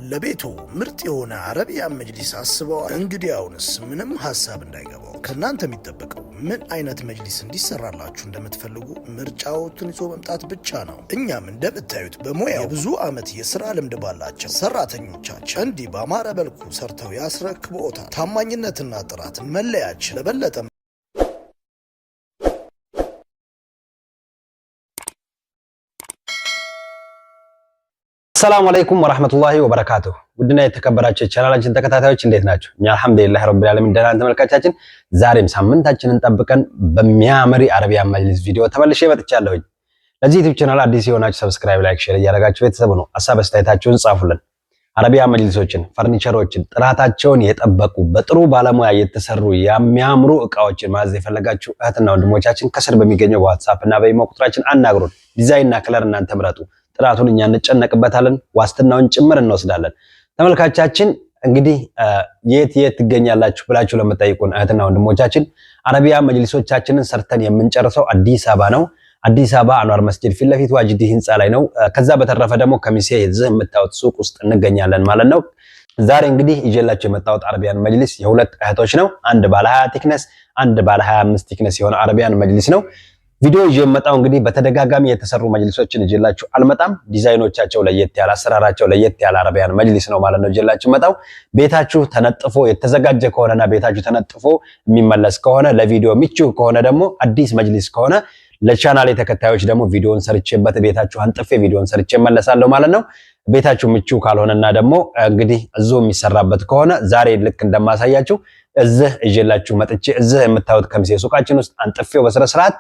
ለቤቱ ምርጥ የሆነ አረቢያን መጅሊስ አስበዋል? እንግዲያውንስ ምንም ሐሳብ እንዳይገባው ከናንተ የሚጠበቀው ምን አይነት መጅሊስ እንዲሰራላችሁ እንደምትፈልጉ ምርጫዎትን ይዞ መምጣት ብቻ ነው። እኛም እንደምታዩት በሙያው ብዙ ዓመት የሥራ ልምድ ባላቸው ሰራተኞቻችን እንዲህ በአማረ መልኩ ሰርተው ያስረክብዎታል። ታማኝነትና ጥራት መለያችን። ለበለጠ ሰላም አለይኩም ወራህመቱላሂ ወበረካቱሁ። ውድና የተከበራችሁ ቻናላችን ተከታታዮች እንዴት ናችሁ? እኛ አልሐምዱሊላህ ረብል ዓለሚን ደህና ነን። ተመልካቾቻችን ዛሬም ሳምንታችንን ጠብቀን በሚያምር አረቢያን መጅሊስ ቪዲዮ ተመልሼ መጥቻለሁ። ለዚህ ዩቲዩብ ቻናል አዲስ የሆናችሁ ሰብስክራይብ፣ ላይክ፣ ሼር እያደረጋችሁ ቤተሰብ ነው። ሐሳብ አስተያየታችሁን ጻፉልን። አረቢያን መጅሊሶችን፣ ፈርኒቸሮችን ጥራታቸውን የጠበቁ በጥሩ ባለሙያ የተሰሩ የሚያምሩ እቃዎችን ማዘዝ የፈለጋችሁ እህትና ወንድሞቻችን ከስር በሚገኘው በዋትስአፕ እና በኢሞ ቁጥራችን አናግሩን። ዲዛይንና ከለር እናንተ ምረጡ። ጥራቱን እኛ እንጨነቅበታለን፣ ዋስትናውን ጭምር እንወስዳለን። ተመልካቾቻችን እንግዲህ የት ትገኛላችሁ ብላችሁ ለምትጠይቁን እህትና ወንድሞቻችን አረቢያን መጅሊሶቻችንን ሰርተን የምንጨርሰው አዲስ አበባ ነው። አዲስ አበባ አንዋር መስጂድ ፊት ለፊት ዋጅዲ ህንጻ ላይ ነው። ከዛ በተረፈ ደግሞ ከሚሴ እዚህ የምታዩት ሱቅ ውስጥ እንገኛለን ማለት ነው። ዛሬ እንግዲህ ይዤላችሁ የመጣሁት አረቢያን መጅሊስ የሁለት እህቶች ነው። አንድ ባለ 20 ቲክነስ፣ አንድ ባለ 25 ቲክነስ የሆነ አረቢያን መጅሊስ ነው። ቪዲዮ ይዤ የመጣው እንግዲህ በተደጋጋሚ የተሰሩ መጅሊሶችን ይዤላችሁ አልመጣም። ዲዛይኖቻቸው ለየት ያለ፣ አሰራራቸው ለየት ያለ አረቢያን መጅሊስ ነው ማለት ነው ይዤላችሁ መጣው። ቤታችሁ ተነጥፎ የተዘጋጀ ከሆነና ቤታችሁ ተነጥፎ የሚመለስ ከሆነ ለቪዲዮ ምቹ ከሆነ ደግሞ አዲስ መጅሊስ ከሆነ ለቻናሌ ተከታዮች ደግሞ ቪዲዮን ሰርቼበት ቤታችሁ አንጥፌ ቪዲዮን ሰርቼ መለሳለሁ ማለት ነው። ቤታችሁ ምቹ ካልሆነና ደግሞ እንግዲህ እዚሁ የሚሰራበት ከሆነ ዛሬ ልክ እንደማሳያችሁ እዚህ ይዤላችሁ መጥቼ እዚህ የምታዩት ከሚሴ ሱቃችን ውስጥ አንጥፌው በስነ ስርዓት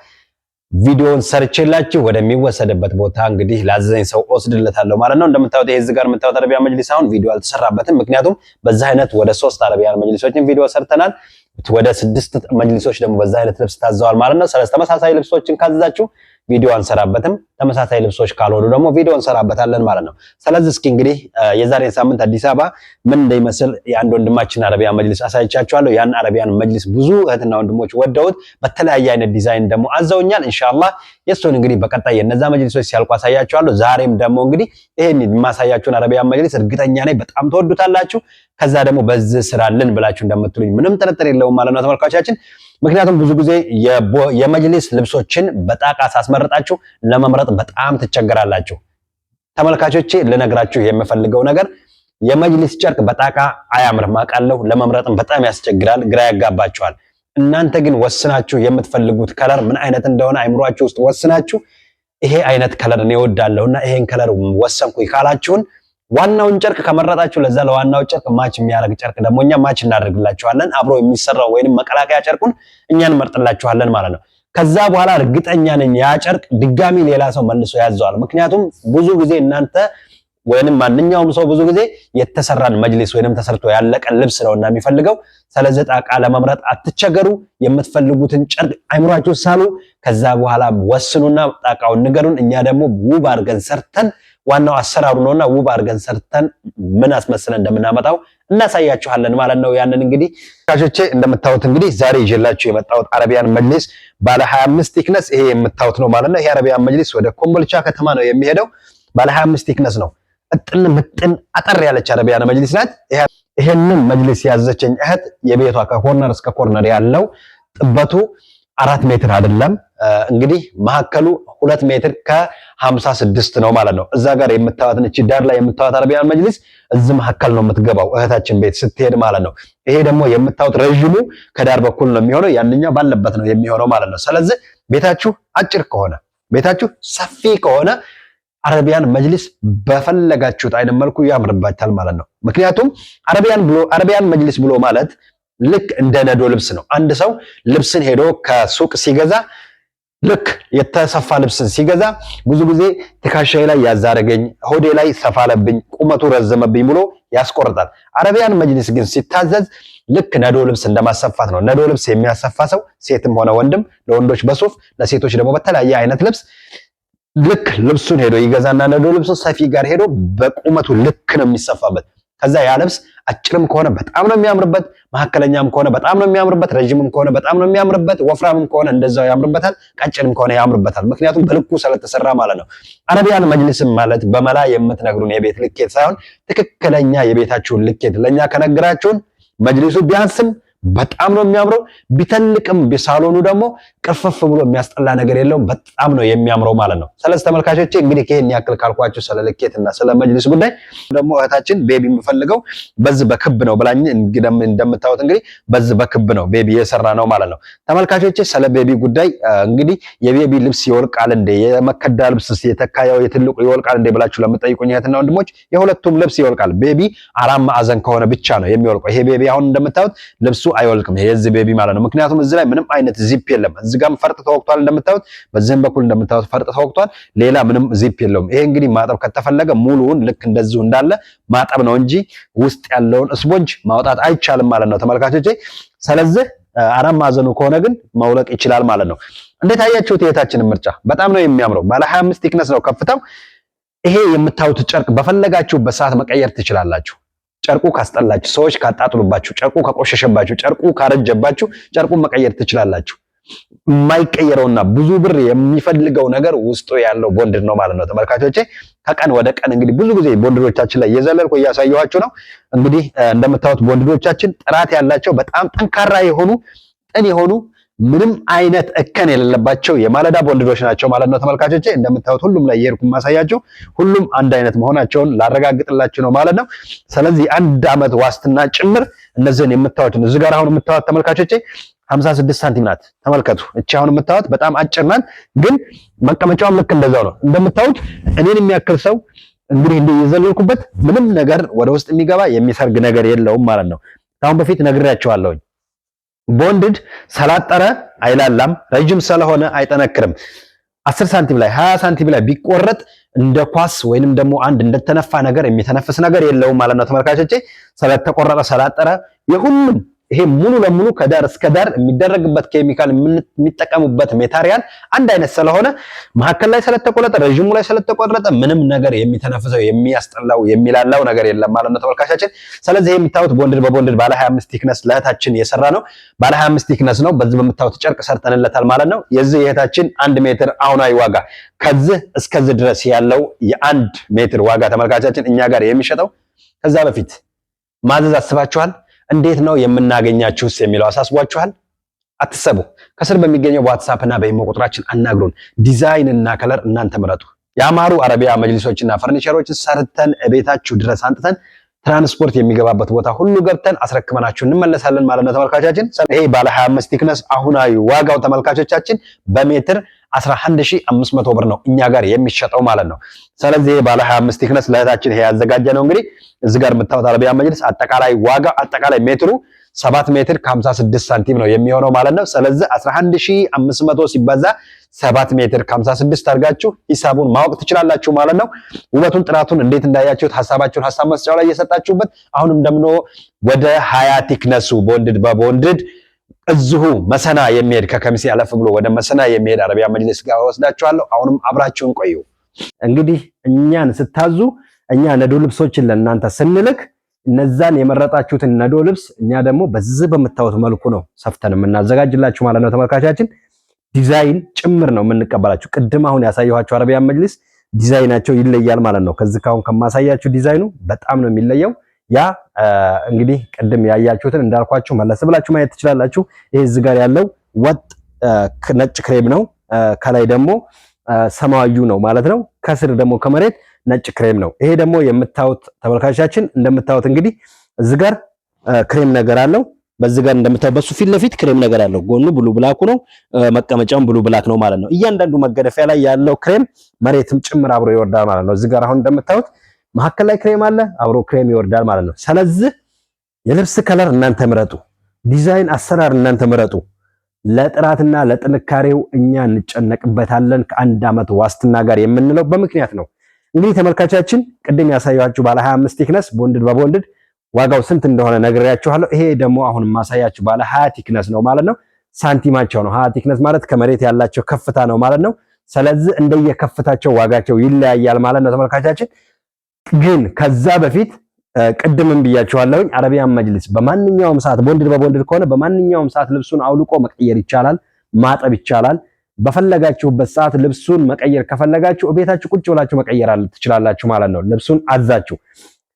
ቪዲዮን ሰርቼላችሁ ወደሚወሰድበት ቦታ እንግዲህ ላዘዘኝ ሰው ወስድለታለሁ ማለት ነው። እንደምታዩት ይሄ እዚህ ጋር የምታዩት አረቢያን መጅሊስ አሁን ቪዲዮ አልተሰራበትም። ምክንያቱም በዛ አይነት ወደ 3 አረቢያን መጅሊሶችን ቪዲዮ ሰርተናል። ወደ 6 መጅሊሶች ደግሞ በዛ አይነት ልብስ ታዘዋል ማለት ነው። ስለዚህ ተመሳሳይ ልብሶችን ካዘዛችሁ ቪዲዮ አንሰራበትም፣ ተመሳሳይ ልብሶች ካልሆኑ ደግሞ ቪዲዮ እንሰራበታለን ማለት ነው። ስለዚህ እስኪ እንግዲህ የዛሬን ሳምንት አዲስ አበባ ምን እንደሚመስል የአንድ ወንድማችን አረቢያን መጅሊስ አሳይቻችኋለሁ። ያን አረቢያን መጅሊስ ብዙ እህትና ወንድሞች ወደውት በተለያየ አይነት ዲዛይን ደግሞ አዘውኛል። ኢንሻአላህ የሱን እንግዲህ በቀጣይ የነዛ መጅሊሶች ሲያልቁ አሳያችኋለሁ። ዛሬም ደግሞ እንግዲህ ይሄን የማሳያችሁን አረቢያን መጅሊስ እርግጠኛ ነኝ በጣም ተወዱታላችሁ። ከዛ ደግሞ በዚህ ስራልን ብላችሁ እንደምትሉኝ ምንም ጥርጥር የለውም ማለት ነው ተመልካቾቻችን። ምክንያቱም ብዙ ጊዜ የመጅሊስ ልብሶችን በጣቃ ሳስመርጣችሁ ለመምረጥ በጣም ትቸገራላችሁ። ተመልካቾቼ ልነግራችሁ የምፈልገው ነገር የመጅሊስ ጨርቅ በጣቃ አያምርም አውቃለሁ። ለመምረጥም በጣም ያስቸግራል፣ ግራ ያጋባችኋል። እናንተ ግን ወስናችሁ የምትፈልጉት ከለር ምን አይነት እንደሆነ አይምሯችሁ ውስጥ ወስናችሁ ይሄ አይነት ከለር ነው እወዳለሁና ይሄን ከለር ወሰንኩኝ ካላችሁን ዋናውን ጨርቅ ከመረጣችሁ ለዛ ለዋናው ጨርቅ ማች የሚያደርግ ጨርቅ ደግሞ እኛ ማች እናደርግላችኋለን። አብሮ የሚሰራው ወይንም መቀላቀያ ጨርቁን እኛ እንመርጥላችኋለን ማለት ነው። ከዛ በኋላ እርግጠኛ ነኝ ያ ጨርቅ ድጋሚ ሌላ ሰው መልሶ ያዘዋል። ምክንያቱም ብዙ ጊዜ እናንተ ወይንም ማንኛውም ሰው ብዙ ጊዜ የተሰራን መጅሊስ ወይንም ተሰርቶ ያለቀን ልብስ ነውና የሚፈልገው። ስለዚህ ጣቃ ለመምረጥ አትቸገሩ። የምትፈልጉትን ጨርቅ አይምሯችሁ ሳሉ። ከዛ በኋላ ወስኑና ጣቃውን ንገሩን። እኛ ደግሞ ውብ አድርገን ሰርተን ዋናው አሰራሩ ነውና ውብ አድርገን ሰርተን ምን አስመስለን እንደምናመጣው እናሳያችኋለን ማለት ነው። ያንን እንግዲህ ካቾቼ እንደምታዩት እንግዲህ ዛሬ ይዤላችሁ የመጣሁት አረቢያን መጅሊስ ባለ 25 ቲክነስ ይሄ የምታዩት ነው ማለት ነው። ይሄ አረቢያን መጅሊስ ወደ ኮምቦልቻ ከተማ ነው የሚሄደው። ባለ 25 ቲክነስ ነው። እጥን ምጥን አጠር ያለች አረቢያን መጅሊስ ናት። ይሄንን መጅሊስ ያዘችኝ እህት የቤቷ ከኮርነር እስከ ኮርነር ያለው ጥበቱ 4 ሜትር አይደለም እንግዲህ መሐከሉ 2 ሜትር ከ56 ነው ማለት ነው። እዛ ጋር የምታዋትን እቺ ዳር ላይ የምታዋት አረቢያን መጅሊስ እዚህ መሐከል ነው የምትገባው እህታችን ቤት ስትሄድ ማለት ነው። ይሄ ደግሞ የምታዩት ረጅሙ ከዳር በኩል ነው የሚሆነው፣ ያንኛው ባለበት ነው የሚሆነው ማለት ነው። ስለዚህ ቤታችሁ አጭር ከሆነ ቤታችሁ ሰፊ ከሆነ አረቢያን መጅሊስ በፈለጋችሁት አይነት መልኩ ያምርባታል ማለት ነው። ምክንያቱም አረቢያን መጅሊስ ብሎ ማለት ልክ እንደ ነዶ ልብስ ነው። አንድ ሰው ልብስን ሄዶ ከሱቅ ሲገዛ ልክ የተሰፋ ልብስን ሲገዛ ብዙ ጊዜ ትከሻዬ ላይ ያዛረገኝ፣ ሆዴ ላይ ሰፋለብኝ፣ ቁመቱ ረዘመብኝ ብሎ ያስቆርጣል። አረቢያን መጅሊስ ግን ሲታዘዝ ልክ ነዶ ልብስ እንደማሰፋት ነው። ነዶ ልብስ የሚያሰፋ ሰው ሴትም ሆነ ወንድም፣ ለወንዶች በሱፍ ለሴቶች ደግሞ በተለያየ አይነት ልብስ ልክ ልብሱን ሄዶ ይገዛና ነዶ ልብሱ ሰፊ ጋር ሄዶ በቁመቱ ልክ ነው የሚሰፋበት። ከዛ ያ ልብስ አጭርም ከሆነ በጣም ነው የሚያምርበት፣ መካከለኛም ከሆነ በጣም ነው የሚያምርበት፣ ረጅምም ከሆነ በጣም ነው የሚያምርበት፣ ወፍራምም ከሆነ እንደዛው ያምርበታል፣ ቀጭንም ከሆነ ያምርበታል። ምክንያቱም በልኩ ስለተሰራ ማለት ነው። አረቢያን መጅሊስም ማለት በመላ የምትነግሩን የቤት ልኬት ሳይሆን ትክክለኛ የቤታችሁን ልኬት ለኛ ከነገራችሁን መጅሊሱ ቢያንስም በጣም ነው የሚያምረው፣ ቢተልቅም ቢሳሎኑ ደግሞ ቅርፍፍ ብሎ የሚያስጠላ ነገር የለውም። በጣም ነው የሚያምረው ማለት ነው። ስለዚህ ተመልካቾቼ እንግዲህ ይሄን ያክል ካልኳችሁ ስለ ልኬትና ስለ መጅሊስ ጉዳይ ደግሞ እህታችን ቤቢ የምፈልገው በዚህ በክብ ነው ብላኝ እንደምታዩት እንግዲህ በዚህ በክብ ነው ቤቢ የሰራ ነው ማለት ነው። ተመልካቾቼ ስለ ቤቢ ጉዳይ እንግዲህ የቤቢ ልብስ ይወልቃል እንደ የመከዳ ልብስ የተካያው የትልቁ ይወልቃል እንደ ብላችሁ ለምትጠይቁኝ እህትና ወንድሞች የሁለቱም ልብስ ይወልቃል። ቤቢ አራት ማዕዘን ከሆነ ብቻ ነው የሚወልቀው። ይሄ ቤቢ አሁን እንደምታዩት ልብሱ አይወልቅም። ይሄ የዚህ ቤቢ ማለት ነው። ምክንያቱም እዚህ ላይ ምንም አይነት ዚፕ የለም። እዚህ ጋርም ፈርጥ ተወቅቷል እንደምታዩት፣ በዚህም በኩል እንደምታዩት ፈርጥ ተወቅቷል። ሌላ ምንም ዚፕ የለውም። ይሄ እንግዲህ ማጠብ ከተፈለገ ሙሉውን ልክ እንደዚሁ እንዳለ ማጠብ ነው እንጂ ውስጥ ያለውን ስፖንጅ ማውጣት አይቻልም ማለት ነው ተመልካቾቼ። ስለዚህ አራት ማዕዘኑ ከሆነ ግን መውለቅ ይችላል ማለት ነው። እንዴት አያችሁት? የእህታችንን ምርጫ በጣም ነው የሚያምረው። ባለ 25 ቲክነስ ነው ከፍታው። ይሄ የምታዩት ጨርቅ በፈለጋችሁበት ሰዓት መቀየር ትችላላችሁ። ጨርቁ ካስጠላችሁ፣ ሰዎች ካጣጥሉባችሁ፣ ጨርቁ ከቆሸሸባችሁ፣ ጨርቁ ካረጀባችሁ ጨርቁን መቀየር ትችላላችሁ። የማይቀየረውና ብዙ ብር የሚፈልገው ነገር ውስጡ ያለው ቦንድድ ነው ማለት ነው ተመልካቾቼ። ከቀን ወደ ቀን እንግዲህ ብዙ ጊዜ ቦንድዶቻችን ላይ እየዘለልኩ እያሳየኋችሁ ነው። እንግዲህ እንደምታዩት ቦንድዶቻችን ጥራት ያላቸው በጣም ጠንካራ የሆኑ ጥን የሆኑ ምንም አይነት እከን የሌለባቸው የማለዳ ቦንድዶች ናቸው ማለት ነው ተመልካቾቼ። እንደምታዩት ሁሉም ላይ የሄድኩ ማሳያችሁ ሁሉም አንድ አይነት መሆናቸውን ላረጋግጥላችሁ ነው ማለት ነው። ስለዚህ አንድ አመት ዋስትና ጭምር እነዚህን የምታዩትን እዚህ ጋር አሁን የምታዩት ተመልካቾቼ 56 ሳንቲም ናት። ተመልከቱ። እቺ አሁን የምታዩት በጣም አጭር ናት፣ ግን መቀመጫውም ልክ እንደዛው ነው። እንደምታዩት እኔን የሚያክል ሰው እንግዲህ እንደ የዘለልኩበት ምንም ነገር ወደ ውስጥ የሚገባ የሚሰርግ ነገር የለውም ማለት ነው። አሁን በፊት ነግሬያቸዋለሁ። ቦንድድ ሰላጠረ አይላላም፣ ረጅም ስለሆነ አይጠነክርም። 10 ሳንቲም ላይ 20 ሳንቲም ላይ ቢቆረጥ እንደ ኳስ ወይንም ደግሞ አንድ እንደተነፋ ነገር የሚተነፍስ ነገር የለውም ማለት ነው ተመልካቾቼ። ስለተቆረጠ ሰላጠረ የሁሉም ይሄ ሙሉ ለሙሉ ከዳር እስከ ዳር የሚደረግበት ኬሚካል የሚጠቀሙበት ሜታሪያል አንድ አይነት ስለሆነ መሀከል ላይ ስለተቆረጠ ረጅሙ ላይ ስለተቆረጠ ምንም ነገር የሚተነፍሰው የሚያስጠላው የሚላላው ነገር የለም ማለት ነው ተመልካቻችን። ስለዚህ የምታዩት ቦንድድ በቦንድድ ባለ 25 ቲክነስ ለእህታችን የሰራ ነው። ባለ 25 ቲክነስ ነው። በዚህ በምታዩት ጨርቅ ሰርተንለታል ማለት ነው። የዚህ የእህታችን 1 ሜትር አሁናዊ ዋጋ ከዚህ እስከዚህ ድረስ ያለው የ1 ሜትር ዋጋ ተመልካቻችን እኛ ጋር የሚሸጠው ከዛ በፊት ማዘዝ አስባችኋል? እንዴት ነው የምናገኛችሁስ የሚለው አሳስቧችኋል? አትሰቡ። ከስር በሚገኘው በዋትስአፕ እና በኢሞ ቁጥራችን አናግሩን። ዲዛይን እና ከለር እናንተ ምረጡ። ያማሩ አረቢያ መጅሊሶችና ፈርኒቸሮችን ሰርተን ቤታችሁ ድረስ አንጥተን ትራንስፖርት የሚገባበት ቦታ ሁሉ ገብተን አስረክበናችሁ እንመለሳለን ማለት ነው ተመልካቾቻችን። ይሄ ባለ 25 ቲክነስ አሁናዊ ዋጋው ተመልካቾቻችን በሜትር 11500 ብር ነው እኛ ጋር የሚሸጠው ማለት ነው። ስለዚህ ባለ 25 ቲክነስ ለእህታችን ይሄ ያዘጋጀ ነው። እንግዲህ እዚህ ጋር የምታዩት አረቢያ መጅሊስ አጠቃላይ ዋጋ አጠቃላይ ሜትሩ 7 ሜትር ከ56 ሳንቲም ነው የሚሆነው ማለት ነው። ስለዚህ 11500 ሲባዛ 7 ሜትር ከ56 አድርጋችሁ ሂሳቡን ማወቅ ትችላላችሁ ማለት ነው። ውበቱን ጥራቱን እንዴት እንዳያችሁት ሐሳባችሁን ሐሳብ መስጫው ላይ እየሰጣችሁበት አሁንም ደግሞ ወደ 20 ቲክነሱ ቦንድድ በቦንድድ እዚሁ መሰና የሚሄድ ከከሚሴ አለፍ ብሎ ወደ መሰና የሚሄድ አረቢያ መጅሊስ ጋር ወስዳችኋለሁ። አሁንም አብራችሁን ቆዩ። እንግዲህ እኛን ስታዙ እኛ ነዶ ልብሶችን ለእናንተ ስንልክ እነዛን የመረጣችሁትን ነዶ ልብስ እኛ ደግሞ በዚህ በምታዩት መልኩ ነው ሰፍተን የምናዘጋጅላችሁ ማለት ነው ተመልካቻችን። ዲዛይን ጭምር ነው የምንቀበላችሁ። ቅድም አሁን ያሳየኋችሁ አረቢያ መጅሊስ ዲዛይናቸው ይለያል ማለት ነው። ከዚህ ካሁን ከማሳያችሁ ዲዛይኑ በጣም ነው የሚለየው። ያ እንግዲህ ቅድም ያያችሁትን እንዳልኳችሁ መለስ ብላችሁ ማየት ትችላላችሁ። ይሄ እዚህ ጋር ያለው ወጥ ነጭ ክሬም ነው። ከላይ ደግሞ ሰማያዊ ነው ማለት ነው። ከስር ደግሞ ከመሬት ነጭ ክሬም ነው። ይሄ ደግሞ የምታዩት ተመልካቾቻችን እንደምታዩት እንግዲህ እዚህ ጋር ክሬም ነገር አለው። በዚህ ጋር እንደምታዩት በሱ ፊት ለፊት ክሬም ነገር አለው። ጎኑ ብሉ ብላኩ ነው፣ መቀመጫውን ብሉ ብላክ ነው ማለት ነው። እያንዳንዱ መገደፊያ ላይ ያለው ክሬም መሬትም ጭምር አብሮ ይወርዳል ማለት ነው። እዚህ ጋር አሁን እንደምታዩት መሀከል ላይ ክሬም አለ፣ አብሮ ክሬም ይወርዳል ማለት ነው። ስለዚህ የልብስ ከለር እናንተ ምረጡ፣ ዲዛይን አሰራር እናንተ ምረጡ። ለጥራትና ለጥንካሬው እኛ እንጨነቅበታለን። ከአንድ አመት ዋስትና ጋር የምንለው በምክንያት ነው። እንግዲህ ተመልካቻችን ቅድም ያሳያችሁ ባለ 25 ቲክነስ ቦንድድ በቦንድድ ዋጋው ስንት እንደሆነ ነግሬያችኋለሁ። ይሄ ደግሞ አሁን ማሳያችሁ ባለ 20 ቲክነስ ነው ማለት ነው። ሳንቲማቸው ነው 20 ቲክነስ ማለት ከመሬት ያላቸው ከፍታ ነው ማለት ነው። ስለዚህ እንደየከፍታቸው ዋጋቸው ይለያያል ማለት ነው ተመልካቻችን። ግን ከዛ በፊት ቅድምም ብያችኋለሁ አረቢያን መጅሊስ በማንኛውም ሰዓት ቦንድድ በቦንድድ ከሆነ በማንኛውም ሰዓት ልብሱን አውልቆ መቀየር ይቻላል፣ ማጠብ ይቻላል። በፈለጋችሁበት ሰዓት ልብሱን መቀየር ከፈለጋችሁ ቤታችሁ ቁጭ ብላችሁ መቀየር ትችላላችሁ ማለት ነው። ልብሱን አዛችሁ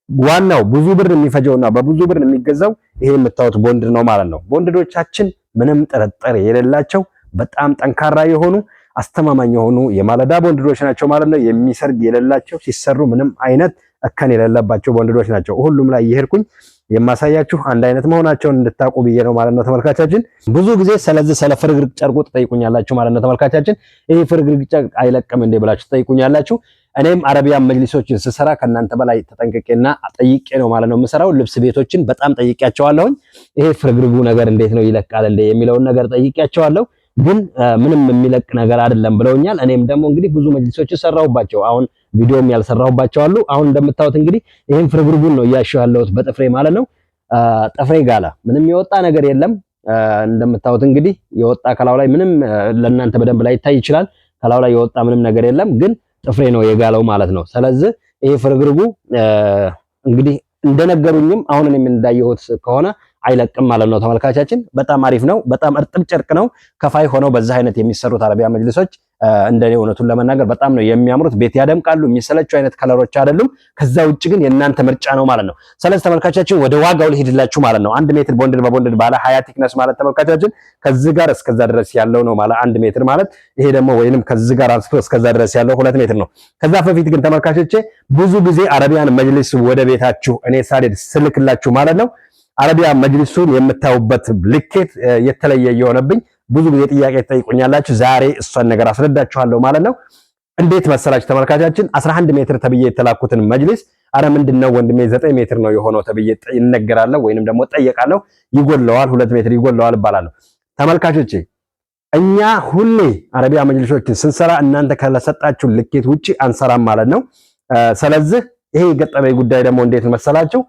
ዋናው ብዙ ብር የሚፈጀውና በብዙ ብር የሚገዛው ይሄ የምታዩት ቦንድድ ነው ማለት ነው። ቦንድዶቻችን ምንም ጥርጥር የሌላቸው በጣም ጠንካራ የሆኑ አስተማማኝ የሆኑ የማለዳ ቦንድዶች ናቸው ማለት ነው። የሚሰርግ የሌላቸው ሲሰሩ ምንም አይነት እከን የሌለባቸው ቦንድዶች ናቸው። ሁሉም ላይ እየሄድኩኝ የማሳያችሁ አንድ አይነት መሆናቸውን እንድታውቁ ብዬ ነው ማለት ነው ተመልካቻችን። ብዙ ጊዜ ስለዚህ ስለ ፍርግርግ ጨርቁ ትጠይቁኛላችሁ ማለት ነው ተመልካቻችን። ይሄ ፍርግርግ ጨርቅ አይለቅም እንዴ ብላችሁ ትጠይቁኛላችሁ። እኔም አረቢያን መጅሊሶችን ስሰራ ከናንተ በላይ ተጠንቅቄና ጠይቄ ነው ማለት ነው የምሰራው። ልብስ ቤቶችን በጣም ጠይቄያቸዋለሁኝ። ይሄ ፍርግርጉ ነገር እንዴት ነው ይለቃል እንዴ የሚለውን ነገር ጠይቄያቸዋለሁ። ግን ምንም የሚለቅ ነገር አይደለም ብለውኛል። እኔም ደግሞ እንግዲህ ብዙ መጅሊሶችን ሰራሁባቸው። አሁን ቪዲዮም ያልሰራሁባቸው አሉ። አሁን እንደምታዩት እንግዲህ ይሄን ፍርግርጉን ነው እያሸው ያለሁት በጥፍሬ ማለት ነው። ጥፍሬ ጋላ ምንም የወጣ ነገር የለም። እንደምታዩት እንግዲህ የወጣ ከላው ላይ ምንም ለእናንተ በደንብ ላይ ይታይ ይችላል። ከላው ላይ የወጣ ምንም ነገር የለም፣ ግን ጥፍሬ ነው የጋለው ማለት ነው። ስለዚህ ይሄ ፍርግርጉ እንግዲህ እንደነገሩኝም አሁን እኔም እንዳየሁት ከሆነ አይለቅም ማለት ነው ተመልካቻችን። በጣም አሪፍ ነው። በጣም እርጥብ ጨርቅ ነው። ከፋይ ሆነው በዛ አይነት የሚሰሩት አረቢያ መጅሊሶች እንደኔ እውነቱን ለመናገር በጣም ነው የሚያምሩት። ቤት ያደምቃሉ። የሚሰለቹ አይነት ከለሮች አይደሉም። ከዛ ውጭ ግን የእናንተ ምርጫ ነው ማለት ነው። ስለዚህ ተመልካቻችን ወደ ዋጋው ልሂድላችሁ ማለት ነው። 1 ሜትር ቦንድድ በቦንድድ ባለ 20 ቲክነስ ማለት ተመልካቻችን ከዚህ ጋር እስከዛ ድረስ ያለው ነው ማለት 1 ሜትር ማለት ይሄ ደግሞ ወይንም ከዚህ ጋር አንስቶ እስከዛ ድረስ ያለው 2 ሜትር ነው። ከዛ በፊት ግን ተመልካቾቼ ብዙ ጊዜ አረቢያን መጅሊስ ወደ ቤታችሁ እኔ ሳልሄድ ስልክላችሁ ማለት ነው አረቢያን መጅሊሱን የምታዩበት ልኬት የተለየ የሆነብኝ ብዙ ጊዜ ጥያቄ ትጠይቁኛላችሁ። ዛሬ እሷን ነገር አስረዳችኋለሁ ማለት ነው። እንዴት መሰላችሁ ተመልካቻችን 11 ሜትር ተብዬ የተላኩትን መጅሊስ አረ ምንድነው ወንድሜ 9 ሜትር ነው የሆነው ተብዬ ይነገራለሁ ወይንም ደግሞ ጠየቃለሁ። ይጎለዋል 2 ሜትር ይጎለዋል እባላለሁ። ተመልካቾቼ እኛ ሁሌ አረቢያ መጅሊሶችን ስንሰራ እናንተ ከለሰጣችሁ ልኬት ውጪ አንሰራም ማለት ነው። ስለዚህ ይሄ የገጠመኝ ጉዳይ ደግሞ እንዴት መሰላችሁ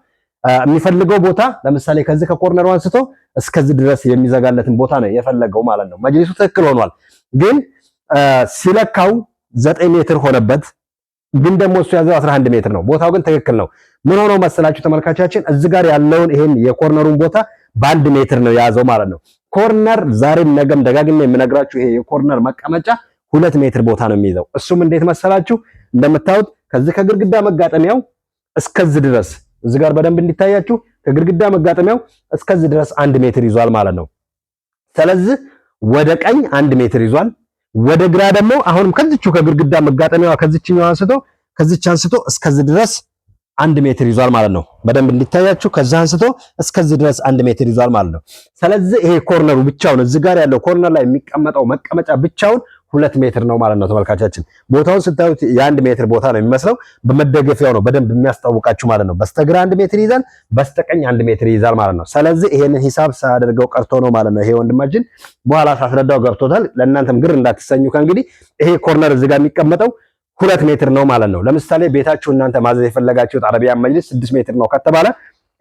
የሚፈልገው ቦታ ለምሳሌ ከዚህ ከኮርነሩ አንስቶ እስከዚህ ድረስ የሚዘጋለትን ቦታ ነው የፈለገው ማለት ነው። መጅሊሱ ትክክል ሆኗል፣ ግን ሲለካው 9 ሜትር ሆነበት። ግን ደግሞ እሱ ያዘው 11 ሜትር ነው። ቦታው ግን ትክክል ነው። ምን ሆኖ መሰላችሁ ተመልካቻችን እዚህ ጋር ያለውን ይሄን የኮርነሩን ቦታ በ1 ሜትር ነው የያዘው ማለት ነው። ኮርነር ዛሬም ነገም ደጋግሜ የምነግራችሁ ይሄ የኮርነር መቀመጫ 2 ሜትር ቦታ ነው የሚይዘው። እሱም እንዴት መሰላችሁ እንደምታዩት ከዚህ ከግድግዳ መጋጠሚያው እስከዚህ ድረስ እዚህ ጋር በደንብ እንዲታያችሁ ከግድግዳ መጋጠሚያው እስከዚህ ድረስ 1 ሜትር ይዟል ማለት ነው። ስለዚህ ወደ ቀኝ 1 ሜትር ይዟል፣ ወደ ግራ ደግሞ አሁንም ከዚቹ ከግድግዳ መጋጠሚያዋ ከዚችኛው አንስቶ እስከዚህ ድረስ 1 ሜትር ይዟል ማለት ነው። በደንብ እንዲታያችሁ ከዛ አንስቶ እስከዚህ ድረስ 1 ሜትር ይዟል ማለት ነው። ስለዚህ ይሄ ኮርነሩ ብቻውን እዚህ ጋር ያለው ኮርነር ላይ የሚቀመጠው መቀመጫ ብቻውን 2 ሜትር ነው ማለት ነው ተመልካቻችን። ቦታውን ስታዩት የ1 ሜትር ቦታ ነው የሚመስለው። በመደገፊያው ነው በደንብ የሚያስታውቃችሁ ማለት ነው። በስተግራ 1 ሜትር ይዛል፣ በስተቀኝ 1 ሜትር ይዛል ማለት ነው። ስለዚህ ይሄንን ሂሳብ ሳደርገው ቀርቶ ነው ማለት ነው። ይሄ ወንድማችን በኋላ ሳስረዳው ገብቶታል። ለእናንተም ግር እንዳትሰኙ ከእንግዲህ ይሄ ኮርነር እዚህ ጋር የሚቀመጠው 2 ሜትር ነው ማለት ነው። ለምሳሌ ቤታችሁ እናንተ ማዘዝ የፈለጋችሁት አረቢያን መጅሊስ 6 ሜትር ነው ከተባለ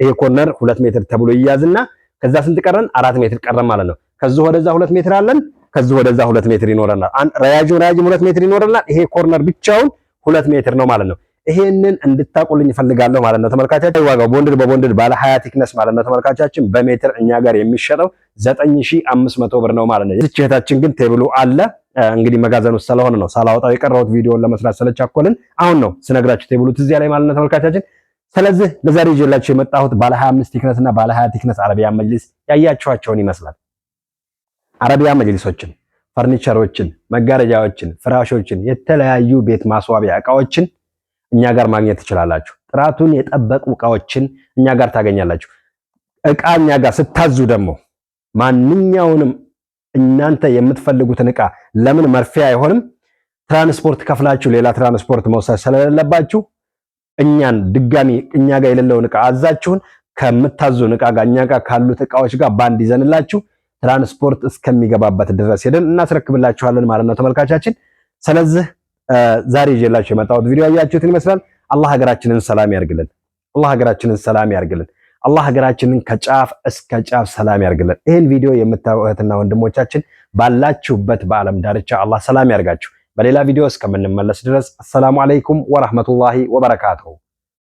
ይሄ ኮርነር 2 ሜትር ተብሎ ይያዝና ከዛ ስንት ቀረን? 4 ሜትር ቀረን ማለት ነው። ከዚህ ወደዛ 2 ሜትር አለን፣ ከዚህ ወደዛ 2 ሜትር ይኖረናል። ረያጅም 2 ሜትር ይኖረናል። ይሄ ኮርነር ብቻውን 2 ሜትር ነው ማለት ነው። ይሄንን እንድታቁልኝ ፈልጋለሁ ማለት ነው ተመልካቻችን። ዋጋው ቦንድድ በቦንድድ ባለ 20 ቲክነስ ማለት ነው ተመልካቻችን በሜትር እኛ ጋር የሚሸጠው 9500 ብር ነው ማለት ነው። እዚህ እህታችን ግን ቴብሉ አለ እንግዲህ መጋዘን ውስጥ ስለሆነ ነው ሳላወጣው የቀረሁት ቪዲዮን ለመስራት ስለቻኮልን አሁን ነው ስነግራችሁ ቴብሉ ትዝ ያለኝ ማለት ነው ተመልካቻችን። ስለዚህ ለዛሬ ይዤላችሁ የመጣሁት ባለ 25 ቲክነስ እና ባለ 20 ቲክነስ አረቢያን መጅሊስ ያያችኋቸውን ይመስላል። አረቢያን መጅሊሶችን፣ ፈርኒቸሮችን፣ መጋረጃዎችን፣ ፍራሾችን፣ የተለያዩ ቤት ማስዋቢያ እቃዎችን እኛ ጋር ማግኘት ትችላላችሁ። ጥራቱን የጠበቁ እቃዎችን እኛ ጋር ታገኛላችሁ። እቃ እኛ ጋር ስታዙ ደግሞ ማንኛውንም እናንተ የምትፈልጉትን እቃ ለምን መርፊያ አይሆንም ትራንስፖርት ከፍላችሁ ሌላ ትራንስፖርት መውሰድ ስለሌለባችሁ እኛን ድጋሚ እኛ ጋር የሌለውን እቃ አዛችሁን ከምታዙን እቃ ጋር እኛ ጋር ካሉት እቃዎች ጋር ባንድ ይዘንላችሁ ትራንስፖርት እስከሚገባበት ድረስ ሄደን እናስረክብላችኋለን ማለት ነው ተመልካቻችን። ስለዚህ ዛሬ ይዤላችሁ የመጣሁት ቪዲዮ ያያችሁትን ይመስላል። አላህ ሀገራችንን ሰላም ያርግልን። አላህ ሀገራችንን ሰላም ያርግልን። አላህ ሀገራችንን ከጫፍ እስከ ጫፍ ሰላም ያርግልን። ይህን ቪዲዮ የምታዩ እህትና ወንድሞቻችን ባላችሁበት በዓለም ዳርቻ አላህ ሰላም ያርጋችሁ። በሌላ ቪዲዮ እስከምንመለስ ድረስ አሰላሙ አለይኩም ወራህመቱላሂ ወበረካቱሁ።